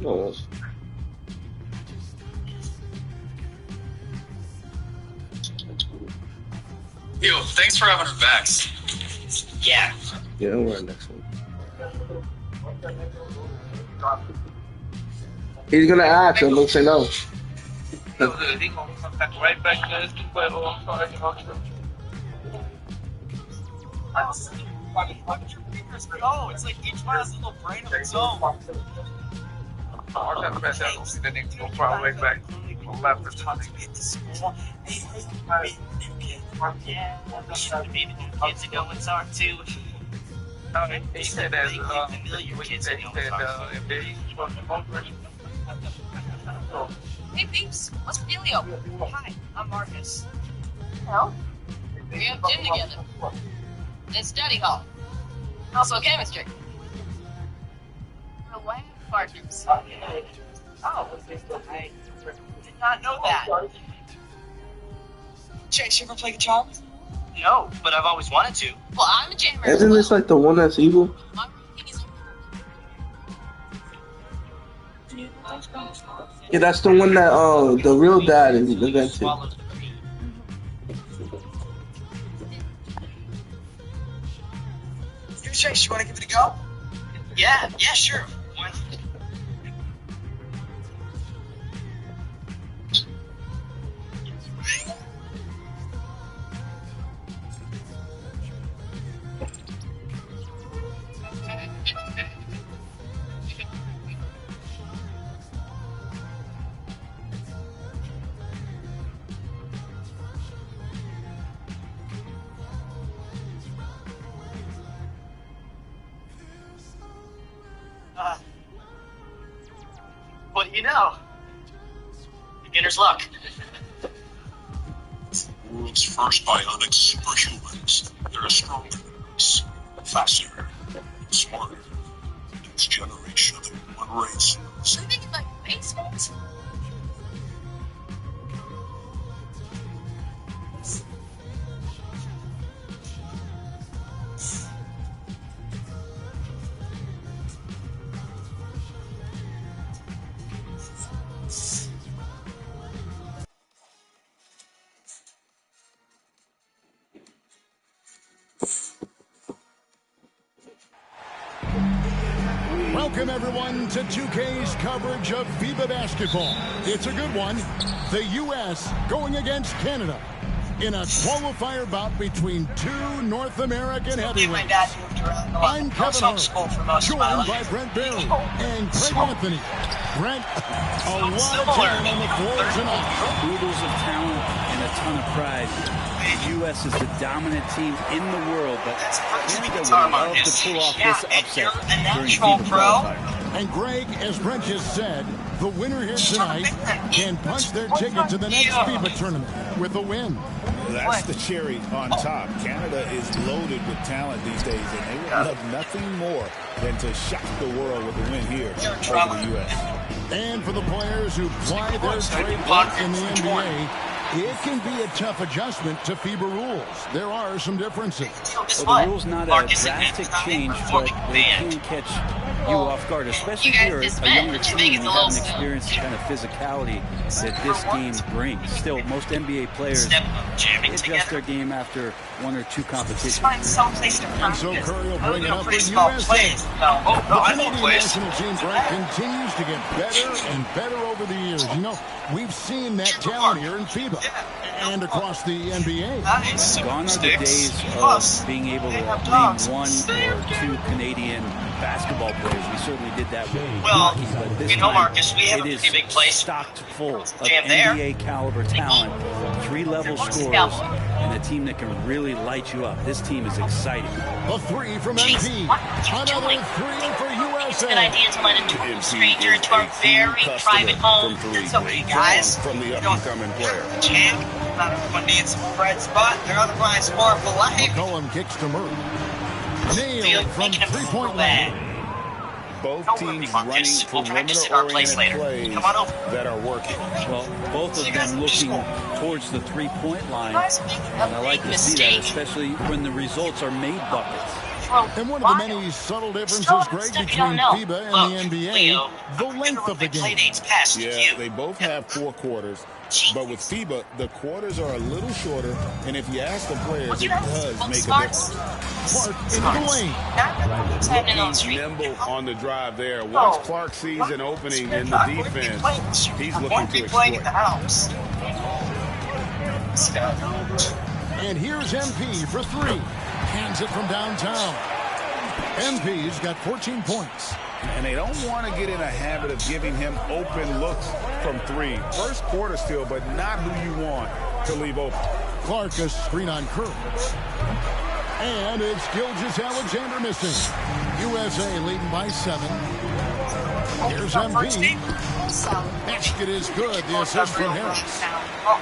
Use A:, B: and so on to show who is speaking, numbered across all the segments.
A: No.
B: Yo, thanks for having her back.
C: Yeah.
A: Yeah, don't worry, next one. He's gonna ask, and they'll say no.
D: Right back there,
C: No, it's like each one has a little brain of its own.
D: I got the best I don't see the name go far way back. Left or something.
C: Yeah, maybe new kids are going SAR too.
D: He said that,
C: Familiar kids are going SAR.
D: if they supposed to vote for it.
E: Hey peeps, what's the dealio? Hi, I'm Marcus. Hello? We have gym together. It's study hall. Also chemistry. We're lab partners.
C: Oh, I did not know that. Chase, you ever play guitar? No, but I've always wanted to.
E: Well, I'm a jammer.
A: Isn't this like the one that's evil?
E: My thing is
A: Yeah, that's the one that the real dad is invented.
C: Chase, you want to give it a go? Yeah, sure. Why not? What do you know? Beginner's luck.
F: World's first bionic superhumans. They're a stronger, faster, smarter. Next generation of the human race.
E: living in my basement.
G: Welcome, everyone, to 2K's coverage of FIBA basketball. It's a good one. The U.S. going against Canada in a qualifier bout between two North American heavyweights. I'm Kevin Hart, joined by Brent Barry and Craig Anthony. Brent, a lot of talent on the floor tonight.
H: Oodles of talent and a ton of pride. The U.S. is the dominant team in the world, but Canada would love to pull off this upset during FIBA qualifier.
G: And Greg, as Brent just said, the winner here tonight can punch their ticket to the next FIBA tournament with a win.
I: That's the cherry on top. Canada is loaded with talent these days, and they would love nothing more than to shock the world with a win here over the U.S.
G: And for the players who ply their trade in the NBA, it can be a tough adjustment to FIBA rules. There are some differences.
H: Well, the rule's not a drastic change, but they can catch you off guard, especially if you're a younger team and you haven't experienced the kind of physicality that this game brings. Still, most NBA players adjust their game after one or two competitions.
G: And so Curry will bring it up for USA. The Canadian national team, Brent, continues to get better and better over the years. You know, we've seen that talent here in FIBA and across the NBA.
H: Gone are the days of being able to name one or two Canadian basketball players. We certainly did that with hockey, but this time
C: Marcus, we have
H: it
C: a
H: is
C: pretty big place.
H: stocked full of NBA caliber talent, three-level scorers, and a team that can really light you up. This team is exciting.
G: A three from MP. Another three for USA.
C: It's a good idea to let a total stranger into our very private home. It's okay, guys.
I: From the up-and-coming player.
C: Champ, not everyone needs a bright spot. They're otherwise more for life.
G: McCollum kicks to Murray. Nailed from three-point line.
I: both teams running perimeter-oriented plays that are working.
H: Well, both of them looking towards the three-point line, and I like to see that, especially when the results are made buckets.
G: And one of the many subtle differences, Greg, between FIBA and the NBA, the length of the game.
I: Yeah, they both have 4 quarters. But with FIBA, the quarters are a little shorter, and if you ask the players, it does make a difference.
G: Clark into the lane.
I: Looking nimble on the drive there. Once Clark sees an opening in the defense, he's looking to exploit.
G: And here's MP for 3. Hands it from downtown. MP's got 14 points.
I: And they don't want to get in a habit of giving him open looks from 3. First quarter still, but not who you want to leave open.
G: Clark a screen on Curry. And it's Gilgeous-Alexander missing. USA leading by 7. Here's MP. Basket is good. The assist from Harris.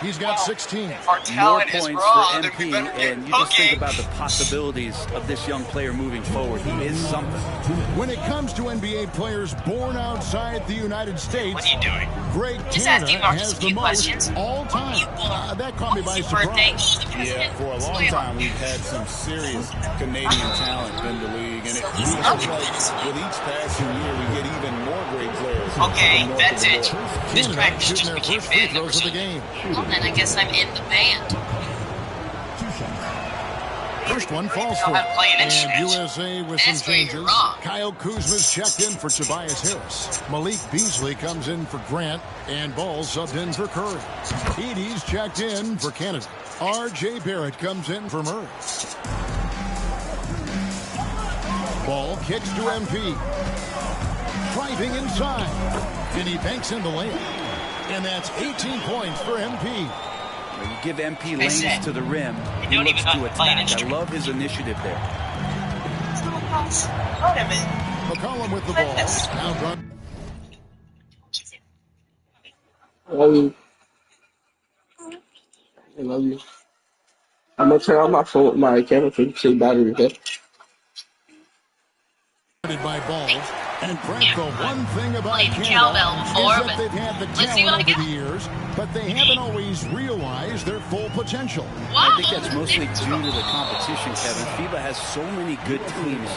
G: He's got 16.
H: More points for MP, and you just think about the possibilities of this young player moving forward. He is something.
G: When it comes to NBA players born outside the United States,
E: What are you doing?
G: Greg
E: Just
G: Canada
E: asking Marcus
G: has
E: a
G: the
E: few
G: most
E: questions.
G: all time. That caught me by surprise.
I: Yeah, for a long time we've had some serious Canadian talent in the league, and it feels like with each passing year we get even more great players.
E: Okay, that's it. This
G: Canada
E: practice
G: shooting
E: just
G: their
E: became
G: first free
E: band number
G: throws of the
E: 2.
G: game.
E: Well, then I guess I'm in the band.
G: First one falls
E: Know
G: for
E: how to play an
G: and
E: instrument.
G: USA with some
E: That's where you're
G: changes.
E: wrong.
G: Kyle Kuzma's checked in for Tobias Harris. Malik Beasley comes in for Grant, and Ball subbed in for Curry. Edie's checked in for Canada. R.J. Barrett comes in for Murray. Ball kicks to MP. Driving inside, and he banks in the lane. And that's 18 points for MP.
H: When you give MP lanes to the rim, he
E: don't
H: looks
E: even
H: to attack. I love his initiative there.
G: McCollum with the ball. Now run.
A: I love you. I'm gonna turn on my phone, my camera to save battery, okay?
G: By Ball. And Brent, the one thing about
E: Played
G: Canada
E: cowbell before,
G: is that
E: but
G: they've had the
E: let's see what I
G: talent over
E: got.
G: the years, but they haven't always realized their full potential.
H: I think that's mostly due to the competition, Kevin. FIBA has so many good teams,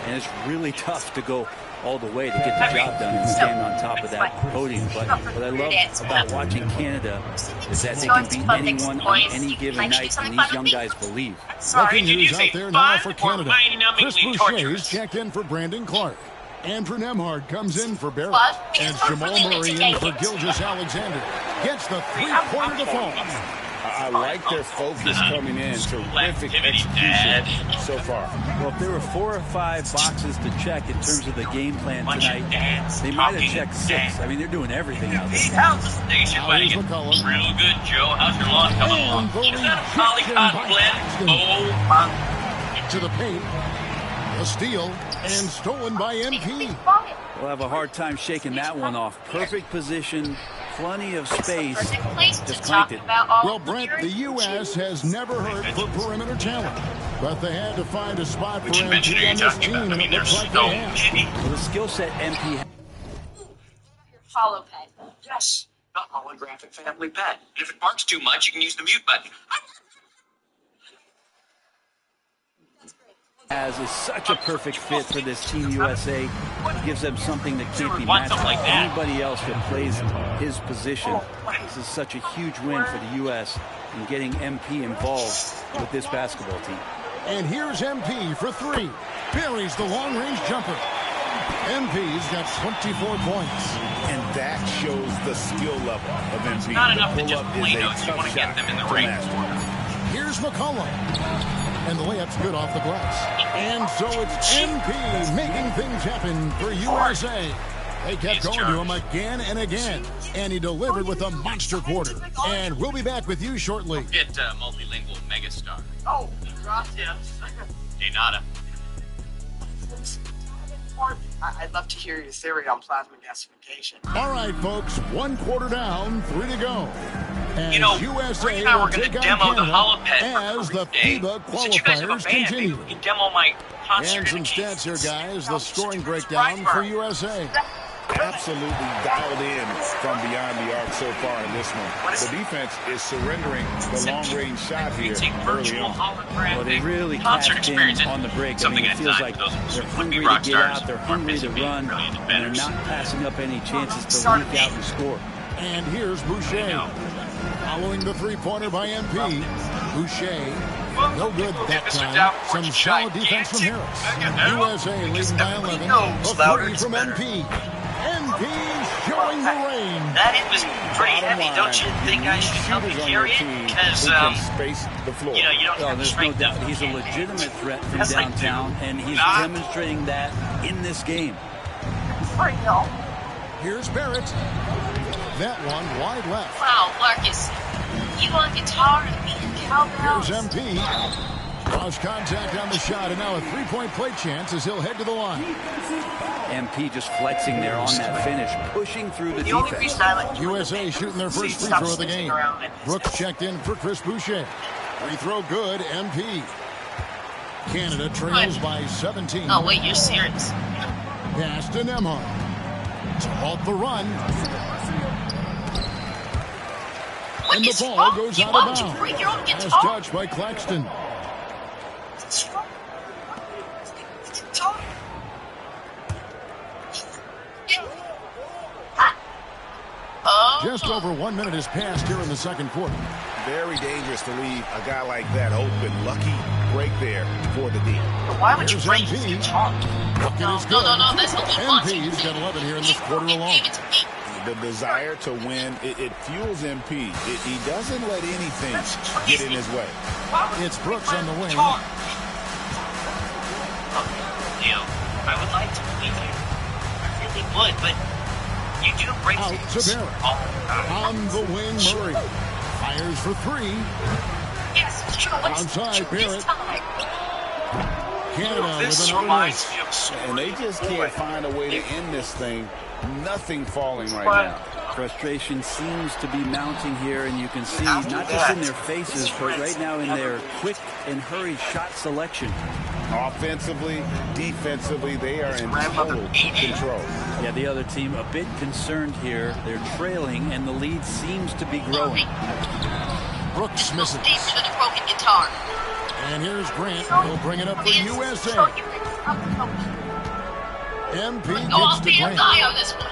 H: and it's really tough to go all the way to get the job done and stand on top of that podium. But what I love about watching Canada is that they can beat anyone on any given night, and these young guys believe.
G: Breaking news out there now for Canada. Chris Boucher's checked in for Brandon Clark. Andrew Nemhard comes in for Barrett. And Jamal Murray in for Gilgeous-Alexander. Gets the three-pointer to fall.
I: I like their focus coming in. Terrific execution so far.
H: Well, if there were 4 or 5 boxes to check in terms of the game plan tonight, they might have checked 6. I mean, they're doing everything out there.
B: How's the station wagon? Real good, Joe. How's your lawn coming along? Is that a polycot blend? Oh, my.
G: To the paint. A steal and stolen by MP.
H: We'll have a hard time shaking that one off. Perfect position, plenty of space. Just clanked it.
G: Well, Brent, the U.S. has never hurt for perimeter talent, but they had to find a spot for MP on this team, and it looks like they have.
H: Well, the skill set MP has.
E: Follow pad.
B: Yes, the holographic family pet. And if it barks too much, you can use the mute button.
H: As is such a perfect fit for this Team USA. It gives them something that can't be matched by anybody else that plays his position. This is such a huge win for the U.S. in getting MP involved with this basketball team.
G: And here's MP for 3. Buries the long-range jumper. MP's got 24 points.
I: And that shows the skill level of MP.
B: Not enough to just play notes. You want to get them in the ring.
G: Here's McCollum. And the layup's good off the glass. And so it's MP making things happen for USA. They kept going to him again and again. And he delivered with a monster quarter. And we'll be back with you shortly.
B: Get multilingual megastar. Oh, gracias. De nada.
J: I'd love to hear your theory on plasma gasification.
G: All right, folks, 1 quarter down, 3 to go. As
B: You know,
G: USA
B: Bree and I were going to
G: take on
B: demo the
G: Canada
B: Holoped
G: as
B: for
G: the
B: Day.
G: FIBA
B: Since you guys have a
G: qualifiers
B: band, maybe
G: continue.
B: we can demo my concert.
G: And some stats here, guys. The scoring breakdown for USA.
I: Absolutely dialed in from beyond the arc so far in this one. The defense is surrendering the long-range shot here early on.
H: Well, they really
B: concert
H: cashed in
B: experience
H: on the break. I
B: something
H: mean, it feels like they're hungry to get out, they're hungry to run, and they're not passing up any chances to leak out and score.
G: And here's Boucher. Following the three-pointer by MP. Boucher, no good that time. Some solid defense from Harris. USA leading by 11. A 3 from MP. MP showing the rain.
B: That hit was pretty heavy. Don't you think I should help you carry it? Because, you know, you don't have the
H: There's no
B: strength.
H: doubt he's a legitimate threat from downtown, and he's demonstrating that in this game.
G: Here's Barrett. That one wide left.
E: Wow, Marcus, you on guitar and me in cowbell?
G: Here's MP. Lost contact on the shot, and now a three-point play chance as he'll head to the line.
H: MP just flexing there on that finish, pushing through the defense.
G: USA shooting their first free throw of the game. Brooks checked in for Chris Boucher. Free throw good, MP. Canada trails by 17.
E: Oh, wait, you're serious.
G: Pass to Nembhard. To halt the run. And the ball goes out of bounds. As touched by Claxton. Just over 1 minute has passed here in the second quarter.
I: Very dangerous to leave a guy like that open. Lucky break there for the D.
E: Why would you
G: Here's
E: break
G: MP.
E: his guitar?
G: No,
E: That's what he wants.
G: MP's got 11 here in this quarter alone.
I: The desire to win, it fuels MP. He doesn't let anything get in his way.
G: It's Brooks on the wing.
B: Leo, I would like to believe you. I really would, but you do break
G: Out
B: things
G: to Barrett.
B: all the time.
G: On the wing, Murray. Fires for three.
E: Yes, it's true. Let's
G: Outside,
E: shoot this
G: Barrett.
E: time.
G: Canada with
B: This
G: another
B: reminds
G: miss.
B: me of school.
I: And they just can't find a way to end this thing. Nothing falling right now.
H: Frustration seems to be mounting here, and you can see not just in their faces, but right now in their quick and hurried shot selection.
I: Offensively, defensively, they are in total control.
H: Yeah, the other team a bit concerned here. They're trailing, and the lead seems to be growing.
G: Brooks misses.
E: Deep to the broken guitar.
G: And here's Grant. He'll bring it up for USA. MP
E: I'll
G: gets to
E: be a
G: Grant.
E: guy on this one.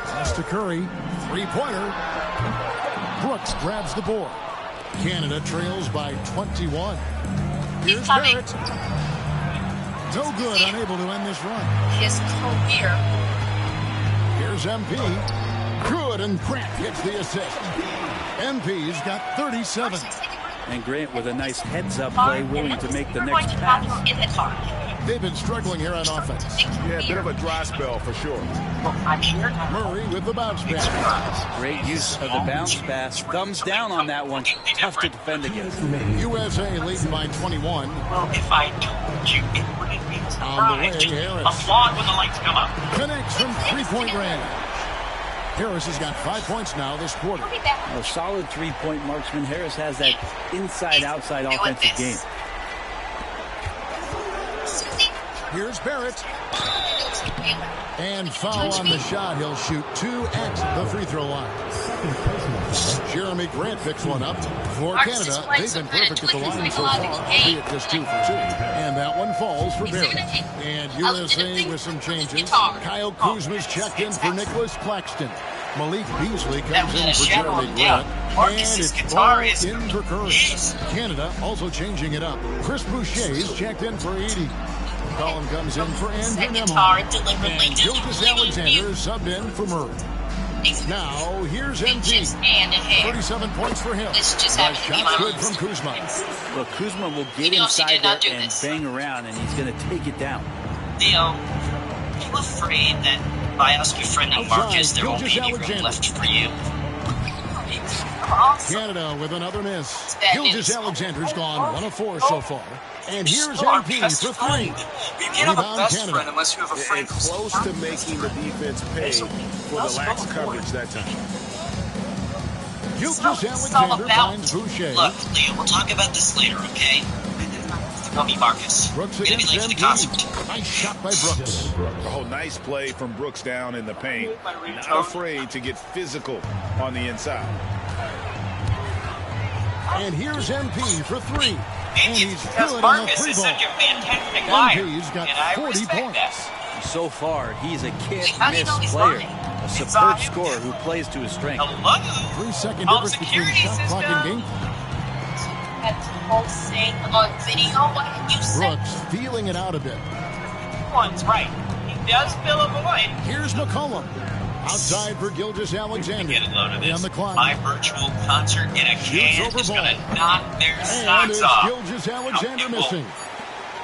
G: Pass to Curry. Three-pointer. Brooks grabs the board. Canada trails by 21. Here's Barrett. No good, unable to end this run.
E: His career.
G: Here's MP. Good, and Grant gets the assist. MP's got 37.
H: And Grant with a nice heads-up play, willing to make the next pass.
G: They've been struggling here on offense.
I: Yeah, a bit of a dry spell for sure.
G: Murray with the bounce pass.
H: Great use of the bounce pass. Thumbs down on that one. Tough to defend against.
G: USA leading by 21.
B: Well, if I told you, it wouldn't be
G: On the way,
B: surprised.
G: Harris.
B: Applaud when the lights come up.
G: Connects from three-point range. Harris has got 5 points now this quarter.
H: A solid three-point marksman. Harris has that inside-outside offensive game.
G: Here's Barrett. And foul on the shot. He'll shoot 2 at the free throw line. Jeremy Grant picks one up for Canada. They've been perfect at the line so far, albeit just 2 for 2. And that one falls for Barrett. And USA with some changes. Kyle Kuzma's checked in for Nicholas Claxton. Malik Beasley comes in for Jeremy Grant. And it's ball in for Curry. Canada also changing it up. Chris Boucher's checked in for Edey. Colin comes in for Andrew Nembhard. And Gilgeous Alexander is subbed in for Murray. Now, here's MP. 37 points for him. Shot's good from Kuzma.
H: Well, Kuzma will get inside there and bang around, and he's going to take it down.
B: Leo, are you afraid that by us befriending Marcus, there won't be any room left for you?
G: Canada with another miss. Gilgeous Alexander's gone 1 of 4 so far. And here's
J: Still our
G: MP
J: best
G: for
J: friend.
G: 3.
J: You can't have a
G: Rebound
J: best
G: Canada.
J: friend unless you have a friend.
I: It's close to making the defense pay for the lack of coverage that time.
G: Gilgeous-Alexander finds Boucher.
C: Look, Leo, we'll talk about this later, okay? Call me Marcus.
G: Brooks
C: We're gonna be
G: against
C: late for the
G: MP.
C: concert.
G: Nice shot by Brooks.
I: Oh, nice play from Brooks down in the paint. Not afraid to get physical on the inside.
G: And here's MP for 3. And
B: It's
G: he's
B: because
G: good on the
B: Marcus
G: 3
B: is
G: ball.
B: such a fantastic liar,
G: MP's got
B: and I
G: 40
B: respect
G: points.
B: that.
H: So far, he's a
E: How do you
H: can't-miss
E: know he's
H: player.
E: lying?
H: A superb scorer who plays to his strength.
B: Hello?
G: 3-second
B: Home
G: difference between
B: security
G: shot clock and
B: system.
G: game clock.
E: Had people saying on video what you said.
G: Brooks feeling it out a bit.
B: One's right. He does fill a void.
G: Here's McCollum. Outside for Gilgeous-Alexander.
B: Get a load of
G: On
B: this.
G: the clock.
B: My virtual concert in a can
G: over
B: is
G: ball.
B: going to knock their
G: And
B: socks
G: it's
B: off.
G: Gilgeous-Alexander
B: It will
G: missing.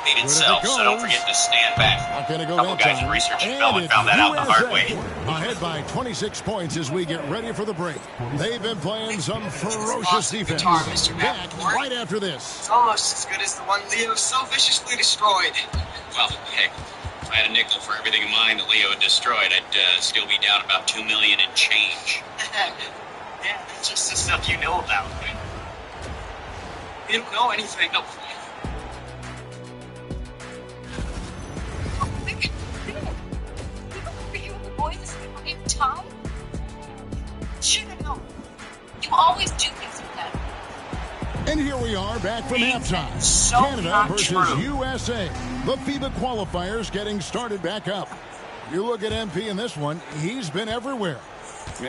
B: Feed
G: Good
B: itself,
G: as it
B: so don't
G: goes.
B: forget to stand back.
G: Not going to go
B: A couple
G: that
B: guys
G: time.
B: in research and
G: And
B: development found that out the hard way.
G: Ahead by 26 points as we get ready for the break. They've been playing some ferocious defense.
J: Guitar, Mr.
G: Back
J: Rappaport.
G: right after this.
J: It's almost as good as the one Leo so viciously destroyed.
B: Well, hey, if I had a nickel for everything of mine that Leo had destroyed, I'd still be down about $2 million in change.
J: Yeah, that's just the stuff you know about. You don't know anything. No.
E: Time? Should have known. You always do things with that.
G: And here we are back from halftime.
J: So
G: Canada
J: not
G: versus
J: true.
G: USA. The FIBA qualifiers getting started back up. You look at MP in this one, he's been everywhere.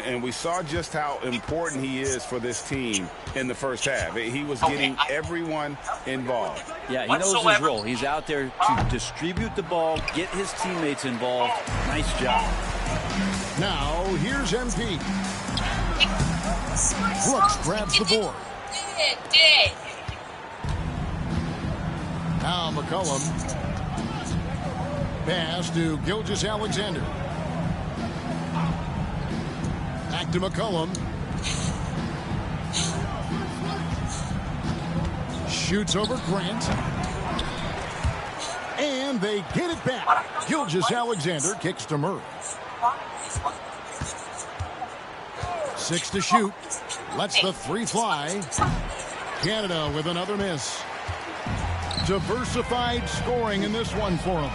I: And we saw just how important he is for this team in the first half. He was getting everyone involved.
H: Yeah, he knows his role. He's out there to distribute the ball, get his teammates involved. Nice job.
G: Now, here's MP. Brooks grabs the board. Now McCollum. Pass to Gilgeous-Alexander. Back to McCollum. Shoots over Grant. And they get it back. Gilgeous-Alexander kicks to Murray. 6 to shoot. Lets the 3 fly. Canada with another miss. Diversified scoring in this one for them.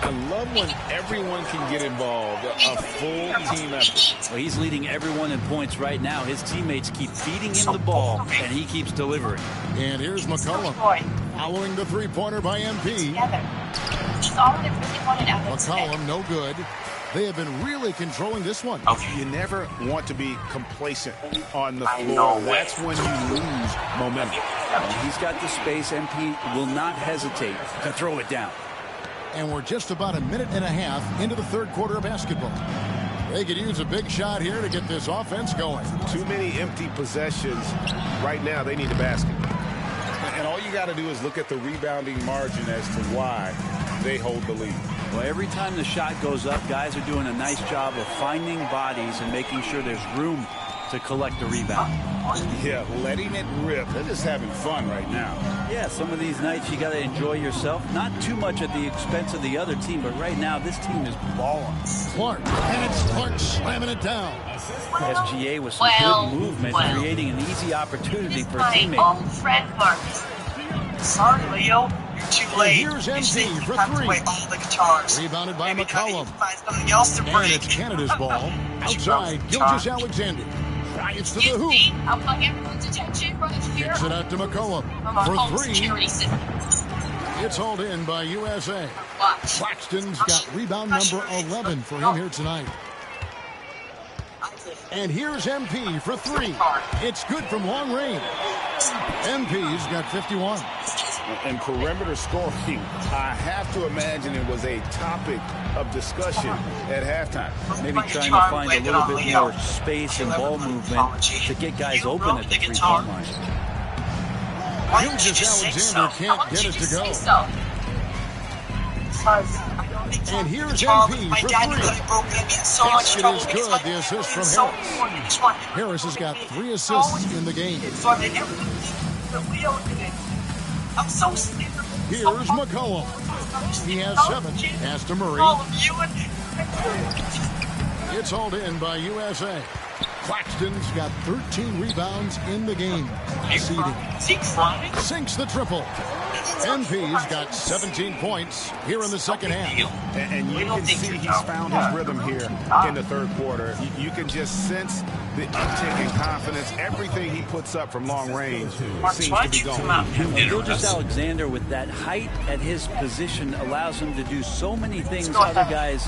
I: I love when everyone can get involved, a full team effort.
H: Well, he's leading everyone in points right now. His teammates keep feeding him the ball, and he keeps delivering.
G: And here's McCollum. Following the three-pointer by MP. McCollum, no good. They have been really controlling this one.
I: You never want to be complacent on the floor. That's when you lose momentum.
H: He's got the space. MP will not hesitate to throw it down.
G: And we're just about a minute and a half into the third quarter of basketball. They could use a big shot here to get this offense going.
I: Too many empty possessions. Right now, they need a basket. And all you got to do is look at the rebounding margin as to why they hold the lead.
H: Well, every time the shot goes up, guys are doing a nice job of finding bodies and making sure there's room to collect the rebound.
I: Yeah, letting it rip. They're just having fun right now.
H: Yeah, some of these nights you got to enjoy yourself. Not too much at the expense of the other team, but right now this team is balling.
G: Clark, and it's Clark slamming it down.
H: SGA with some good movement, creating an easy opportunity for a
E: My
H: teammate.
E: old friend Marcus.
J: Sorry, Leo. You're too late.
G: Here's
J: You
G: MP
J: think you
G: for
J: have to
G: 3.
J: play all the guitars.
G: Rebounded by
J: Maybe try to
G: McCollum.
J: find something else to
G: And
J: break.
G: it's Canada's ball. Outside, Gilgeous-Alexander. Drives to the hoop.
E: I'm like everyone's attention right here.
G: Kicks it out to McCollum
E: I'm a
G: for
E: home
G: 3.
E: security system.
G: It's hauled in by USA.
E: Watch.
G: Claxton's got rebound number 11 for him here tonight. And here's MP for 3. It's good from long range. MP's got 51.
I: And perimeter scoring, I have to imagine it was a topic of discussion at halftime.
H: Maybe trying to find a little bit more space and ball movement to get guys open at the three-point line.
J: Why didn't you just say so?
G: Can't get it to go. And here's
J: Guitar
G: MP
J: with my
G: for
J: dad
G: 3.
J: got it broken and be in so much
G: Basket
J: trouble
G: is
J: because
G: good.
J: my
G: The assist from
J: so
G: Harris.
J: important. Just want
G: Harris has got 3 assists in the game.
J: so I did everything that Leo did. I'm so scared.
G: Here's McCollum. He has 7. Pass to Murray. It's hauled in by USA. Claxton's got 13 rebounds in the game. Sinks the triple. MP's got 17 points here in the second half.
I: And you can see he's found his rhythm here in the third quarter. You can just sense the uptick in confidence. Everything he puts up from long range seems to be going.
H: Gilgeous-Alexander, with that height at his position, allows him to do so many things other guys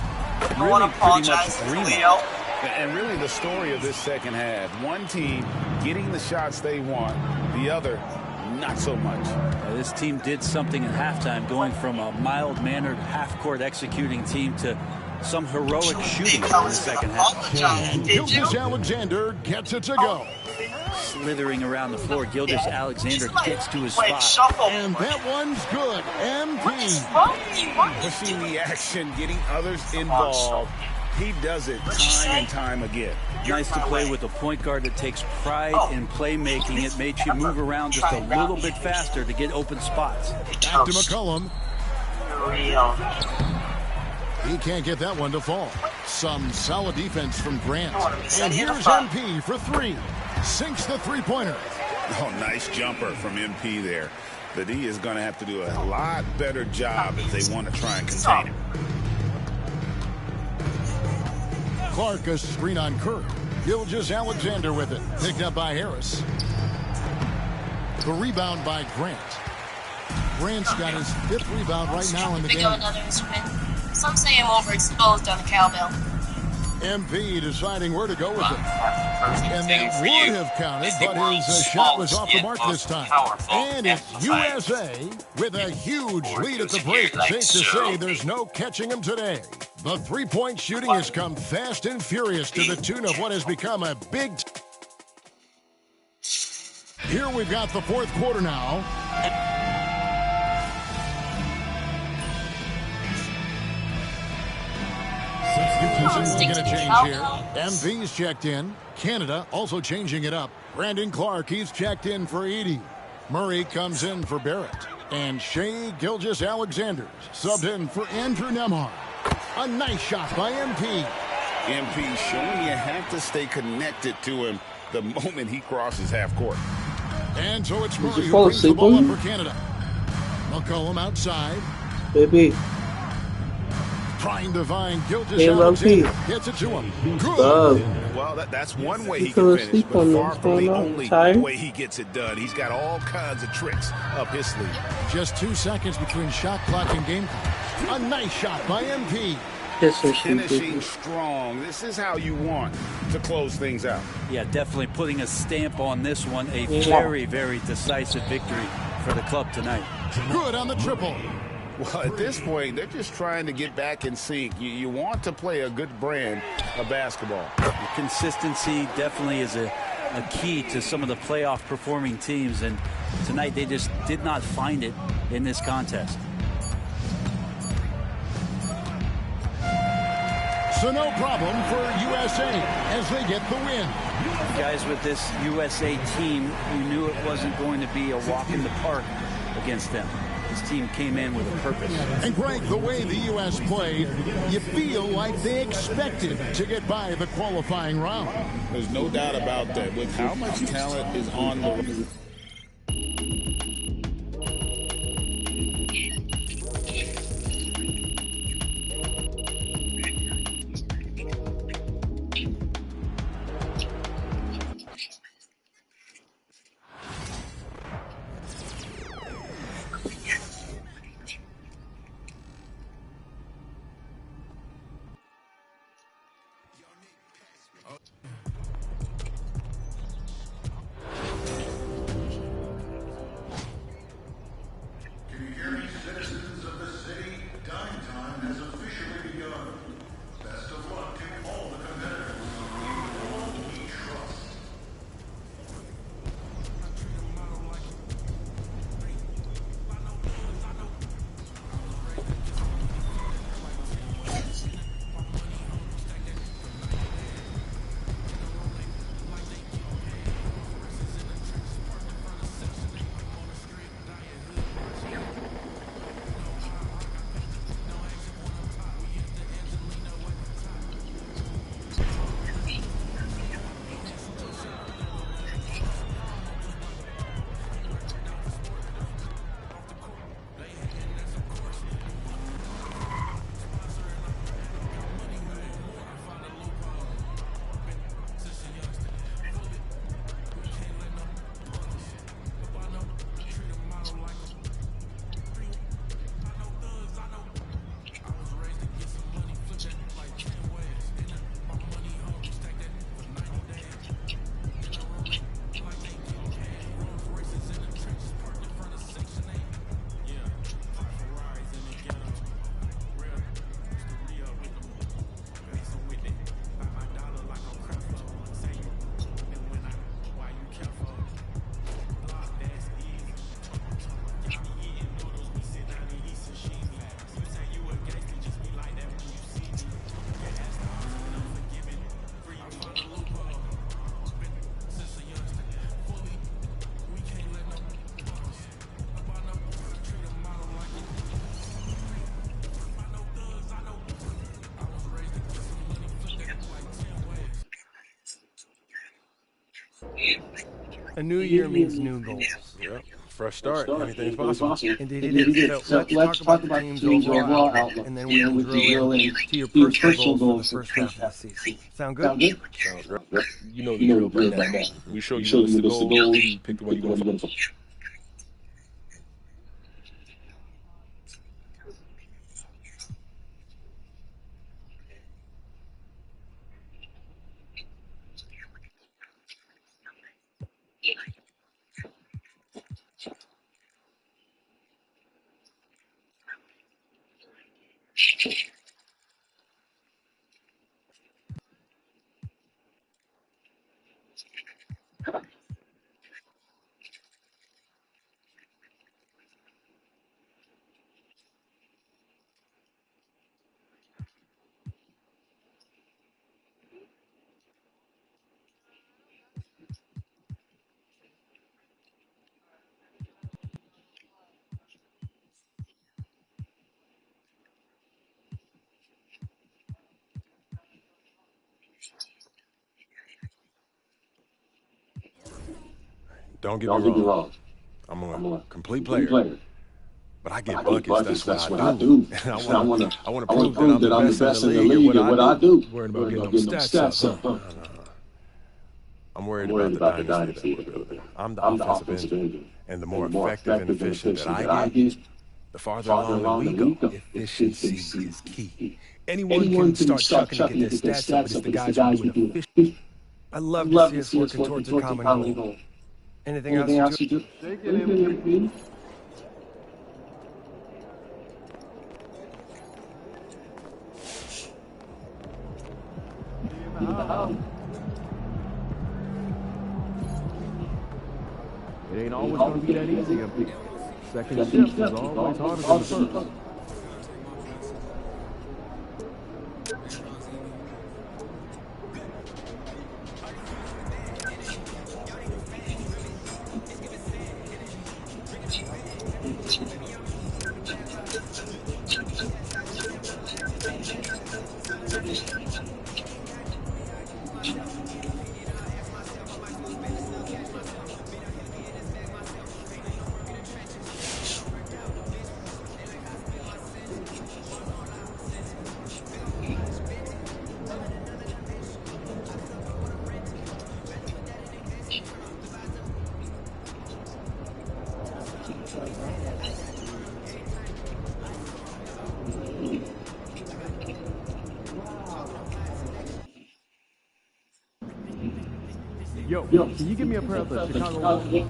H: really pretty much dream of.
I: And really the story of this second half, one team getting the shots they want, the other not so much.
H: This team did something at halftime, going from a mild-mannered half-court executing team to some heroic shooting in the second half.
G: Gilgeous-Alexander gets it to go.
H: Slithering around the floor, Gilgeous-Alexander gets to his spot.
G: And that one's good. MP.
I: Pushing the action, getting others involved. He does it time and time again.
H: Nice to play with a point guard that takes pride in playmaking. It made you move around just a little bit faster to get open spots.
G: Back to McCollum. He can't get that one to fall. Some solid defense from Grant. And here's MP for 3. Sinks the three-pointer.
I: Oh, nice jumper from MP there. The D is going to have to do a lot better job if they want to try and contain him.
G: Clark, a screen on Kirk. Gilgeous-Alexander with it. Picked up by Harris. The rebound by Grant. Grant's got his 5th rebound right now in the game.
E: Some say I'm overexposed on the cowbell.
G: MP deciding where to go with it. And that would have counted, but his shot was off the mark this time. And it's USA with a huge lead at the break. Safe to say there's no catching him today. The three-point shooting has come fast and furious to the tune of what has become a big... Here we've got the fourth quarter now. Substitutions going to change here. MV's checked in. Canada also changing it up. Brandon Clark, he's checked in for Edey. Murray comes in for Barrett. And Shai Gilgeous-Alexander subbed in for Andrew Nembhard. A nice shot by MP.
I: MP showing you have to stay connected to him the moment he crosses half court.
G: And so it's Murray who brings the ball up for Canada. McCollum outside.
A: Baby.
G: Trying to find Gilgeous-Alexander. Gets it to him. Good.
I: Well, that's one way he can finish, but far from the only way he gets it done. He's got all kinds of tricks up his sleeve.
G: Just 2 seconds between shot clock and game clock. A nice shot by MP.
I: Finishing strong. This is how you want to close things out.
H: Yeah, definitely putting a stamp on this one. A very, very decisive victory for the club tonight.
G: Good on the triple.
I: Well, at this point, they're just trying to get back in sync. You want to play a good brand of basketball.
H: The consistency definitely is a key to some of the playoff performing teams, and tonight they just did not find it in this contest.
G: So no problem for USA as they get the win.
H: Guys, with this USA team, you knew it wasn't going to be a walk in the park against them. This team came in with a purpose.
G: And Greg, the way the U.S. played, you feel like they expected to get by the qualifying round.
I: There's no doubt about that. With how much talent is on the...
K: A new year means new goals.
L: Yep. Fresh start. Anything's possible.
K: Indeed it is. So let's talk about the team's overall outlook, and then we can drill into your personal goals for the first half of the season. Sound good?
L: Sounds great. You know the drill by now. We show you the list of goals. You pick the one you want to follow. Don't get me wrong. I'm a complete player. But I get buckets. That's what I do. And I want to prove that I'm the best in the league at what I do. Worried about getting them stats up. I'm worried about the dynasty a little bit. I'm the offensive engine. And the more effective and efficient that I get, the farther along we go. Efficiency is key.
K: Anyone can start chucking to get their stats up, but it's the guys who do it efficiently. I love to see us working towards a common goal. Anything else you do?
M: Take it, MVP. It ain't always going to be that easy up here. Second shift is always harder than the first. Yo, can you give me a pair of the Chicago?